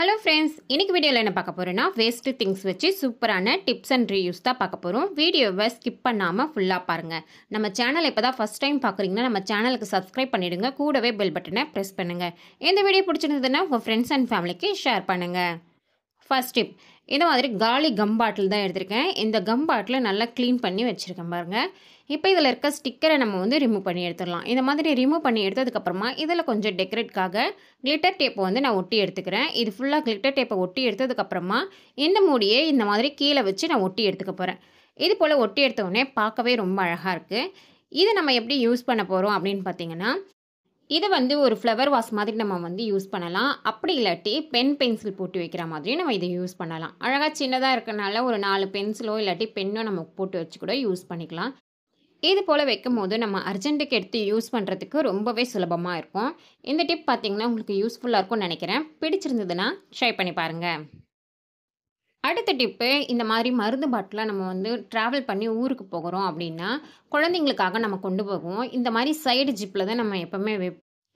Hello friends, இன்னைக்கு வீடியோவில் என்ன பார்க்க போகிறோன்னா வேஸ்ட்டு திங்ஸ் வச்சு சூப்பரான டிப்ஸ் அண்ட் ரீயூஸ் தான் பார்க்க போகிறோம். வீடியோவை ஸ்கிப் பண்ணாமல் ஃபுல்லாக பாருங்கள். நம்ம சேனல் இப்போ தான் ஃபஸ்ட் டைம் பார்க்குறீங்கன்னா நம்ம சேனலுக்கு சப்ஸ்கிரைப் பண்ணிவிடுங்க. கூடவே பெல் பட்டனை ப்ரெஸ் பண்ணுங்கள். இந்த வீடியோ பிடிச்சிருந்ததுன்னா உங்கள் ஃப்ரெண்ட்ஸ் அண்ட் ஃபேமிலிக்கு ஷேர் பண்ணுங்கள். ஃபர்ஸ்ட் டிப், இந்த மாதிரி காலி கம் பாட்டில் தான் எடுத்திருக்கேன். இந்த கம் பாட்டில் நல்லா க்ளீன் பண்ணி வச்சுருக்கேன் பாருங்கள். இப்போ இதில் இருக்க ஸ்டிக்கரை நம்ம ரிமூவ் பண்ணி எடுத்துடலாம். இந்த மாதிரி ரிமூவ் பண்ணி எடுத்ததுக்கப்புறமா இதில் கொஞ்சம் டெக்கரேட்காக கிளிட்டர் டேப்பை நான் ஒட்டி எடுத்துக்கிறேன். இது ஃபுல்லாக கிளிட்டர் டேப்பை ஒட்டி எடுத்ததுக்கப்புறமா இந்த மூடியை இந்த மாதிரி கீழே வச்சு நான் ஒட்டி எடுத்துக்க போகிறேன். இது போல் ஒட்டி எடுத்தோடனே பார்க்கவே ரொம்ப அழகாக இருக்குது. இதை நம்ம எப்படி யூஸ் பண்ண போகிறோம் அப்படின்னு பார்த்தீங்கன்னா, இதை ஒரு ஃப்ளவர் வாஸ் மாதிரி நம்ம யூஸ் பண்ணலாம். அப்படி இல்லாட்டி பென்சில் போட்டு வைக்கிற மாதிரி நம்ம இதை யூஸ் பண்ணலாம். அழகாக சின்னதாக இருக்கனால ஒரு 4 பென்சிலோ இல்லாட்டி பென்னோ நம்ம போட்டு வச்சு கூட யூஸ் பண்ணிக்கலாம். இது போல் வைக்கும் போது நம்ம அர்ஜென்ட்டுக்கு எடுத்து யூஸ் பண்ணுறதுக்கு ரொம்பவே சுலபமாக இருக்கும். இந்த டிப் பார்த்திங்கன்னா உங்களுக்கு யூஸ்ஃபுல்லாக இருக்கும்னு நினைக்கிறேன். பிடிச்சிருந்ததுன்னா ட்ரை பண்ணி பாருங்கள். அடுத்த டிப்பு, இந்த மாதிரி மருந்து பாட்டில் நம்ம ட்ராவல் பண்ணி ஊருக்கு போகிறோம் அப்படின்னா குழந்தைங்களுக்காக நம்ம கொண்டு போவோம். இந்த மாதிரி சைடு ஜிப்பில் தான் நம்ம எப்போவுமே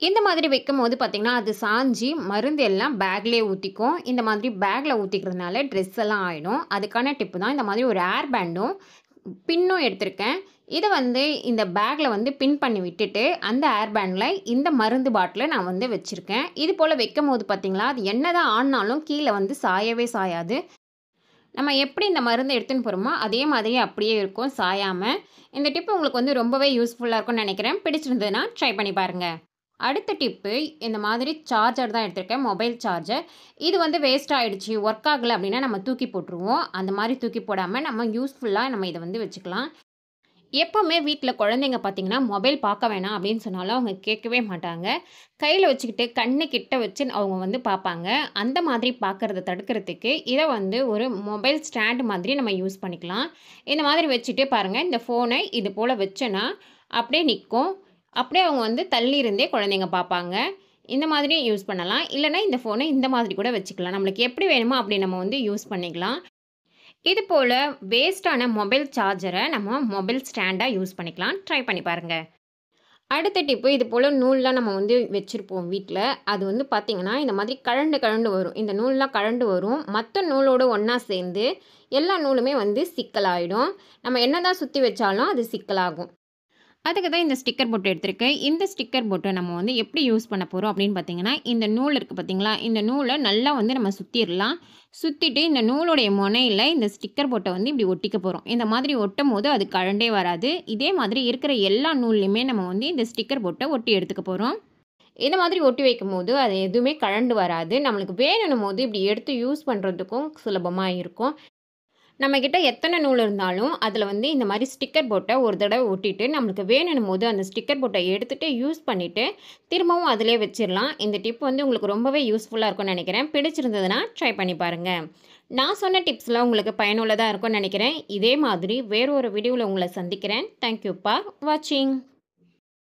இந்த மாதிரி வைக்கும் போது பார்த்திங்கன்னா அது சாஞ்சி மருந்து எல்லாம் பேக்லேயே ஊற்றிக்கும். இந்த மாதிரி பேக்கில் ஊற்றிக்கிறதுனால ட்ரெஸ் எல்லாம் ஆகிடும். அதுக்கான டிப்பு தான் இந்த மாதிரி ஒரு ஏர் பேண்டும் பின்னும் எடுத்திருக்கேன். இதை இந்த பேக்கில் பின் பண்ணி விட்டுட்டு அந்த ஏர் பேண்டில் இந்த மருந்து பாட்டிலை நான் வச்சுருக்கேன். இது போல் வைக்கும் போது பார்த்திங்களா அது என்ன தான் ஆனாலும் கீழே சாயவே சாயாது. நம்ம எப்படி இந்த மருந்து எடுத்துன்னு போகிறோமோ அதே மாதிரி அப்படியே இருக்கும், சாயாமல். இந்த டிப்பு உங்களுக்கு ரொம்பவே யூஸ்ஃபுல்லாக இருக்கும்னு நினைக்கிறேன். பிடிச்சிருந்ததுன்னா ட்ரை பண்ணி பாருங்கள். அடுத்த டிப்பு, இந்த மாதிரி சார்ஜர் தான் எடுத்திருக்கேன், மொபைல் சார்ஜர். இது வேஸ்ட் ஆகிடுச்சு, ஒர்க் ஆகலை அப்படின்னா நம்ம தூக்கி போட்டுருவோம். அந்த மாதிரி தூக்கி போடாமல் நம்ம யூஸ்ஃபுல்லாக நம்ம இதை வச்சுக்கலாம். எப்போவுமே வீட்டில் குழந்தைங்க பார்த்திங்கன்னா மொபைல் பார்க்க வேணாம் அப்படின்னு சொன்னாலும் அவங்க கேட்கவே மாட்டாங்க. கையில் வச்சுக்கிட்டு கண்ணு கிட்ட வச்சு அவங்க பார்ப்பாங்க. அந்த மாதிரி பார்க்குறத தடுக்கிறதுக்கு இதை ஒரு மொபைல் ஸ்டாண்ட் மாதிரி நம்ம யூஸ் பண்ணிக்கலாம். இந்த மாதிரி வச்சுட்டு பாருங்கள், இந்த ஃபோனை இது போல் வச்சோன்னா அப்படியே நிற்கும். அப்படியே அவங்க தள்ளி இருந்தே குழந்தைங்க பார்ப்பாங்க. இந்த மாதிரி யூஸ் பண்ணலாம். இல்லைனா இந்த ஃபோனை இந்த மாதிரி கூட வச்சுக்கலாம். நம்மளுக்கு எப்படி வேணுமோ அப்படி நம்ம யூஸ் பண்ணிக்கலாம். இது போல் வேஸ்ட்டான மொபைல் சார்ஜரை நம்ம மொபைல் ஸ்டாண்டாக யூஸ் பண்ணிக்கலாம். ட்ரை பண்ணி பாருங்கள். அடுத்த டிப்பு, இது போல் நூல்லாம் நம்ம வச்சுருப்போம் வீட்டில். அது பார்த்திங்கன்னா இந்த மாதிரி கழண்டு வரும். இந்த நூல்லாம் கழண்டு வரும். மற்ற நூலோடு ஒன்றா சேர்ந்து எல்லா நூலுமே சிக்கலாகிடும். நம்ம என்ன தான் சுற்றி வச்சாலும் அது சிக்கலாகும். அதுக்கு தான் இந்த ஸ்டிக்கர் போட்டு எடுத்திருக்கேன். இந்த ஸ்டிக்கர் போட்டை நம்ம எப்படி யூஸ் பண்ண போகிறோம் அப்படின்னு பார்த்தீங்கன்னா, இந்த நூல் இருக்குது பார்த்தீங்களா, இந்த நூலை நல்லா நம்ம சுற்றிடலாம். சுற்றிட்டு இந்த நூலுடைய முனையில் இந்த ஸ்டிக்கர் போட்டை இப்படி ஒட்டிக்க போகிறோம். இந்த மாதிரி ஒட்டும் போது அது கழண்டே வராது. இதே மாதிரி இருக்கிற எல்லா நூல்லையுமே நம்ம இந்த ஸ்டிக்கர் போட்டை ஒட்டி எடுத்துக்க போகிறோம். இந்த மாதிரி ஒட்டி வைக்கும் போது அது எதுவுமே கழண்டு வராது. நம்மளுக்கு வேணும் போது இப்படி எடுத்து யூஸ் பண்ணுறதுக்கும் சுலபமாக இருக்கும். நம்மக்கிட்ட எத்தனை நூல் இருந்தாலும் அதில் இந்த மாதிரி ஸ்டிக்கர் போட்டை ஒரு தடவை ஒட்டிட்டு நம்மளுக்கு வேணும் போது அந்த ஸ்டிக்கர் போட்டை எடுத்துகிட்டு யூஸ் பண்ணிவிட்டு திரும்பவும் அதிலே வச்சிடலாம். இந்த டிப் உங்களுக்கு ரொம்பவே யூஸ்ஃபுல்லாக இருக்கும்னு நினைக்கிறேன். பிடிச்சிருந்ததுன்னா ட்ரை பண்ணி பாருங்கள். நான் சொன்ன டிப்ஸ்லாம் உங்களுக்கு பயனுள்ளதாக இருக்கும்னு நினைக்கிறேன். இதே மாதிரி வேறு ஒரு வீடியோவில் உங்களை சந்திக்கிறேன். தேங்க்யூ ஃபார் வாட்சிங்.